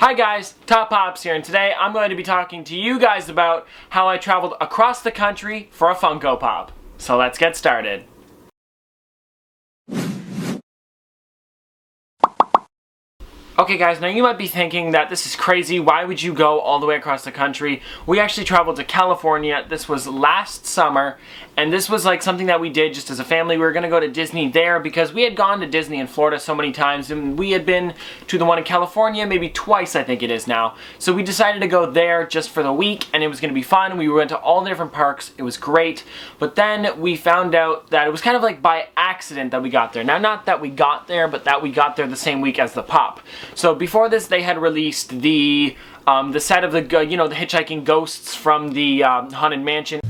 Hi guys, Top Pops here, and today I'm going to be talking to you guys about how I traveled across the country for a Funko Pop. So let's get started. Okay guys, now you might be thinking that this is crazy. Why would you go all the way across the country? We actually traveled to California. This was last summer, and this was like something that we did just as a family. We were going to go to Disney there because we had gone to Disney in Florida so many times, and we had been to the one in California maybe twice, I think it is now. So we decided to go there just for the week, and it was going to be fun. We went to all the different parks. It was great. But then we found out that it was kind of like by accident that we got there. Now, not that we got there, but that we got there the same week as the Pop. So before this, they had released the set of the hitchhiking ghosts from the Haunted Mansion.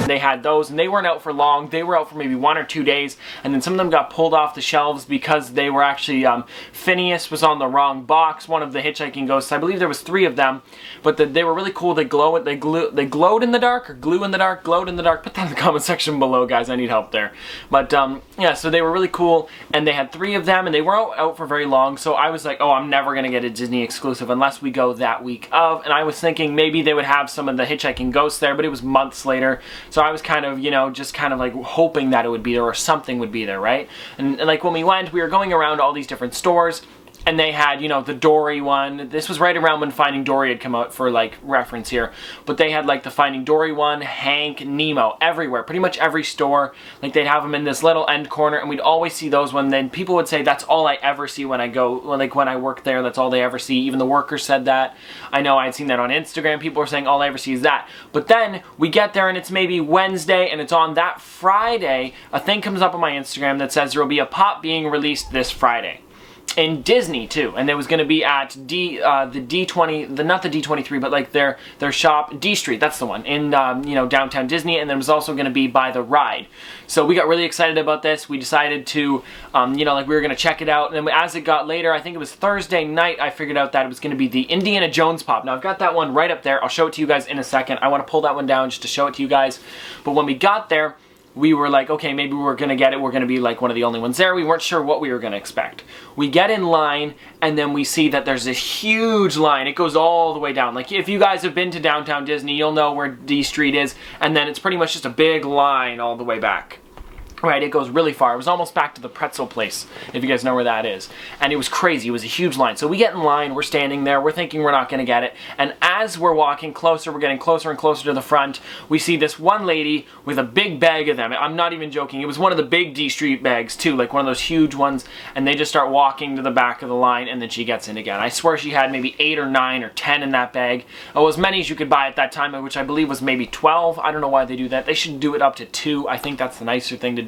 They had those, and they weren't out for long. They were out for maybe 1 or 2 days, and then some of them got pulled off the shelves because they were actually, Phineas was on the wrong box, one of the hitchhiking ghosts. I believe there was 3 of them, but they were really cool. They glowed in the dark, or glue in the dark, glowed in the dark. Put that in the comment section below, guys. I need help there. But, yeah, so they were really cool, and they had 3 of them, and they weren't out for very long, so I was like, oh, I'm never going to get a Disney exclusive unless we go that week of, and I was thinking maybe they would have some of the hitchhiking ghosts there, but it was months later. So I was kind of, just kind of like hoping that it would be there or something would be there, right? And like when we went, we were going around all these different stores, and they had, the Dory one. This was right around when Finding Dory had come out for, like, reference here. But they had, like, the Finding Dory one, Hank, Nemo, everywhere. Pretty much every store. Like, they'd have them in this little end corner, and we'd always see those when then people would say, that's all I ever see when I go, like, when I work there, that's all they ever see. Even the workers said that. I know I'd seen that on Instagram. People were saying, all I ever see is that. But then, we get there, and it's maybe Wednesday, and it's on that Friday, a thing comes up on my Instagram that says there will be a Pop being released this Friday. In Disney too, and it was going to be at the D20, not the D23, but like their shop, D Street, that's the one, in downtown Disney, and then it was also going to be by the ride. So we got really excited about this. We decided to, like we were going to check it out, and then as it got later, I think it was Thursday night, I figured out that it was going to be the Indiana Jones Pop. Now I've got that one right up there. I'll show it to you guys in a second. I want to pull that one down just to show it to you guys. But when we got there, we were like, okay, maybe we're going to get it. We're going to be like one of the only ones there. We weren't sure what we were going to expect. We get in line, and then we see that there's this huge line. It goes all the way down. Like, if you guys have been to downtown Disney, you'll know where D Street is, and then it's pretty much just a big line all the way back. Right, it goes really far. It was almost back to the pretzel place, if you guys know where that is. And it was crazy. It was a huge line. So we get in line, we're standing there, we're thinking we're not going to get it. And as we're walking closer, we're getting closer and closer to the front, we see this one lady with a big bag of them. I'm not even joking. It was one of the big D Street bags, too, like one of those huge ones. And they just start walking to the back of the line, and then she gets in again. I swear she had maybe 8 or 9 or 10 in that bag. Oh, as many as you could buy at that time, which I believe was maybe 12. I don't know why they do that. They should do it up to 2. I think that's the nicer thing to do.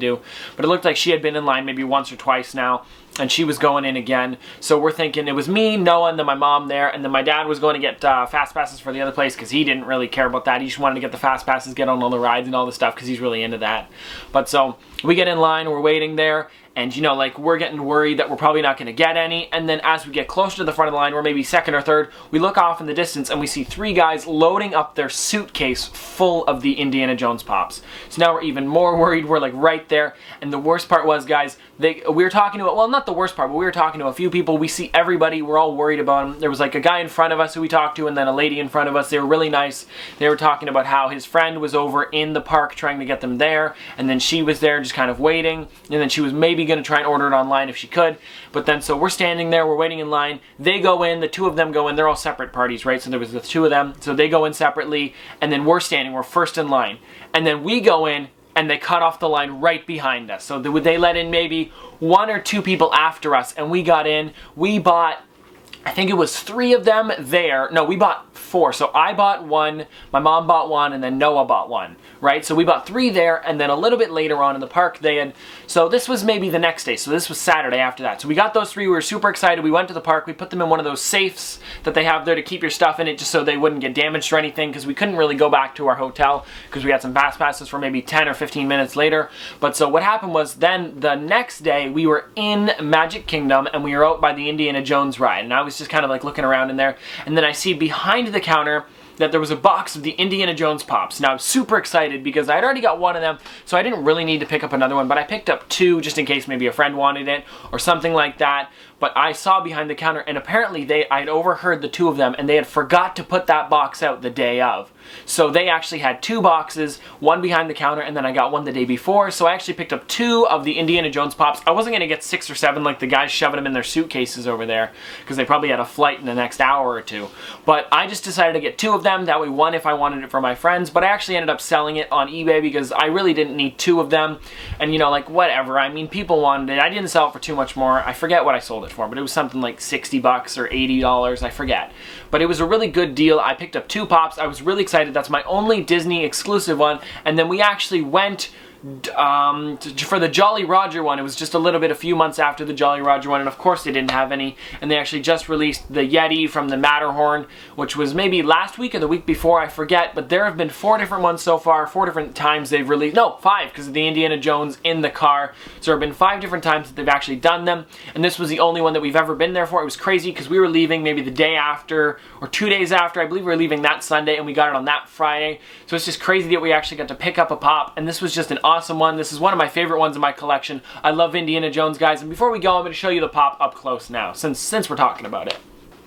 But it looked like she had been in line maybe once or twice now, and she was going in again. So we're thinking it was me, Noah, and then my mom there, and then my dad was going to get fast passes for the other place because he didn't really care about that. He just wanted to get the fast passes, get on all the rides and all the stuff because he's really into that. But so we get in line, we're waiting there, and like we're getting worried that we're probably not going to get any. And then as we get closer to the front of the line, we're maybe second or third, we look off in the distance and we see 3 guys loading up their suitcase full of the Indiana Jones Pops. So now we're even more worried. We're like right there. And the worst part was, guys, we were talking to, well, not the worst part, but we were talking to a few people. We see everybody. We're all worried about him. There was like a guy in front of us who we talked to, and then a lady in front of us. They were really nice. They were talking about how his friend was over in the park trying to get them there, and then she was there just kind of waiting, and then she was maybe going to try and order it online if she could. But then so we're standing there, we're waiting in line. They go in, the 2 of them go in. They're all separate parties, right? So there was the 2 of them. So they go in separately, and then we're standing, we're first in line. And then we go in, and they cut off the line right behind us. So they let in maybe 1 or 2 people after us, and we got in. We bought, I think it was 3 of them there. No, we bought 4. So I bought 1, my mom bought 1, and then Noah bought 1, right? So we bought 3 there, and then a little bit later on in the park, they had, so this was maybe the next day. So this was Saturday after that. So we got those 3, we were super excited. We went to the park, we put them in one of those safes that they have there to keep your stuff in it just so they wouldn't get damaged or anything, because we couldn't really go back to our hotel because we had some fast passes for maybe 10 or 15 minutes later. But so what happened was then the next day we were in Magic Kingdom, and we were out by the Indiana Jones ride, and I was just kind of like looking around in there, and then I see behind the counter that there was a box of the Indiana Jones Pops. Now I was super excited because I had already got one of them, so I didn't really need to pick up another one, but I picked up two just in case maybe a friend wanted it or something like that. But I saw behind the counter, and apparently I had overheard the two of them, and they had forgot to put that box out the day of. So they actually had two boxes, one behind the counter, and then I got one the day before. So I actually picked up two of the Indiana Jones Pops. I wasn't going to get 6 or 7 like the guys shoving them in their suitcases over there, because they probably had a flight in the next hour or two. But I just decided to get two of them, that way one if I wanted it for my friends. But I actually ended up selling it on eBay because I really didn't need two of them. And you know, like whatever, I mean, people wanted it. I didn't sell it for too much more. I forget what I sold it for, but it was something like 60 bucks or $80, I forget. But it was a really good deal. I picked up two Pops. I was really excited. That's my only Disney exclusive one. And then we actually went for the Jolly Roger one. It was just a few months after the Jolly Roger one, and of course they didn't have any, and they actually just released the Yeti from the Matterhorn, which was maybe last week or the week before, I forget, but there have been 4 different ones so far, 4 different times they've released, no, 5, because of the Indiana Jones in the car, so there have been 5 different times that they've actually done them, and this was the only one that we've ever been there for. It was crazy, because we were leaving maybe the day after, or 2 days after. I believe we were leaving that Sunday, and we got it on that Friday, so it's just crazy that we actually got to pick up a Pop, and this was just an awesome one. This is one of my favorite ones in my collection. I love Indiana Jones, guys, and before we go, I'm going to show you the Pop up close now, since we're talking about it.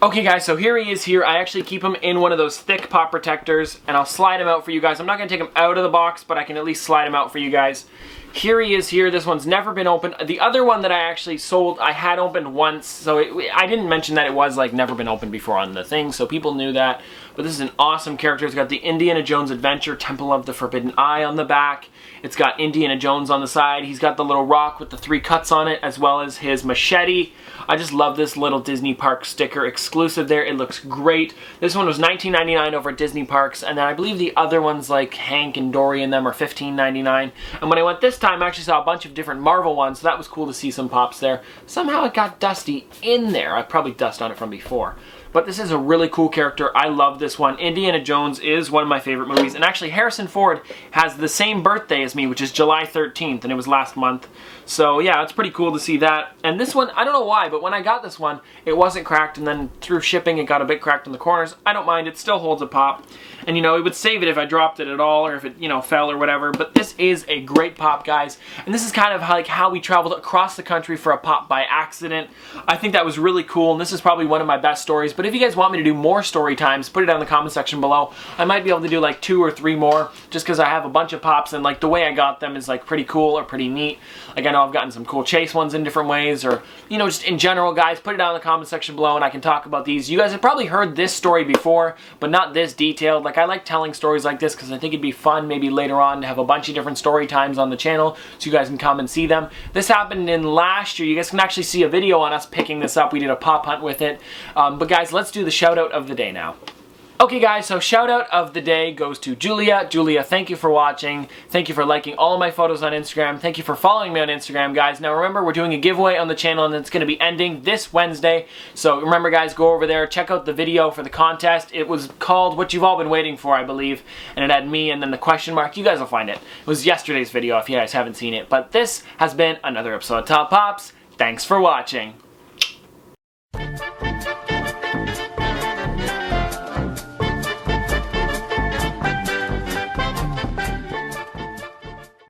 Okay guys, so here he is here. I actually keep him in one of those thick pop protectors, and I'll slide him out for you guys. I'm not going to take him out of the box, but I can at least slide him out for you guys. Here he is here. This one's never been opened. The other one that I actually sold, I had opened once, so I didn't mention that it was like never been opened before on the thing, so people knew that. But this is an awesome character. It's got the Indiana Jones Adventure Temple of the Forbidden Eye on the back. It's got Indiana Jones on the side. He's got the little rock with the 3 cuts on it, as well as his machete. I just love this little Disney Park sticker exclusive there. It looks great. This one was $19.99 over at Disney Parks, and then I believe the other ones like Hank and Dory in them are $15.99. And when I went this time, I actually saw a bunch of different Marvel ones, so that was cool to see some Pops there. Somehow it got dusty in there. I probably dust on it from before. But this is a really cool character. I love this one. Indiana Jones is one of my favorite movies. And actually, Harrison Ford has the same birthday as me, which is July 13th, and it was last month. So yeah, it's pretty cool to see that. And this one, I don't know why, but when I got this one, it wasn't cracked, and then through shipping, it got a bit cracked in the corners. I don't mind. It still holds a Pop. And, you know, it would save it if I dropped it at all, or if it, you know, fell or whatever. But this is a great Pop, guys. And this is kind of like how we traveled across the country for a Pop by accident. I think that was really cool, and this is probably one of my best stories. But if you guys want me to do more story times, put it down in the comment section below. I might be able to do like 2 or 3 more, just because I have a bunch of Pops, and like the way I got them is like pretty cool or pretty neat. Like I know I've gotten some cool chase ones in different ways, or, you know, just in general, guys, put it down in the comment section below and I can talk about these. You guys have probably heard this story before, but not this detailed. Like, I like telling stories like this because I think it'd be fun maybe later on to have a bunch of different story times on the channel so you guys can come and see them. This happened in last year. You guys can actually see a video on us picking this up. We did a Pop hunt with it. But guys, let's do the shout out of the day now. Okay guys, so shout out of the day goes to Julia. Julia, thank you for watching. Thank you for liking all of my photos on Instagram. Thank you for following me on Instagram, guys. Now remember, we're doing a giveaway on the channel, and it's going to be ending this Wednesday. So remember, guys, go over there, check out the video for the contest. It was called What You've All Been Waiting For, I believe. And it had me and then the question mark. You guys will find it. It was yesterday's video if you guys haven't seen it. But this has been another episode of Top Pops. Thanks for watching.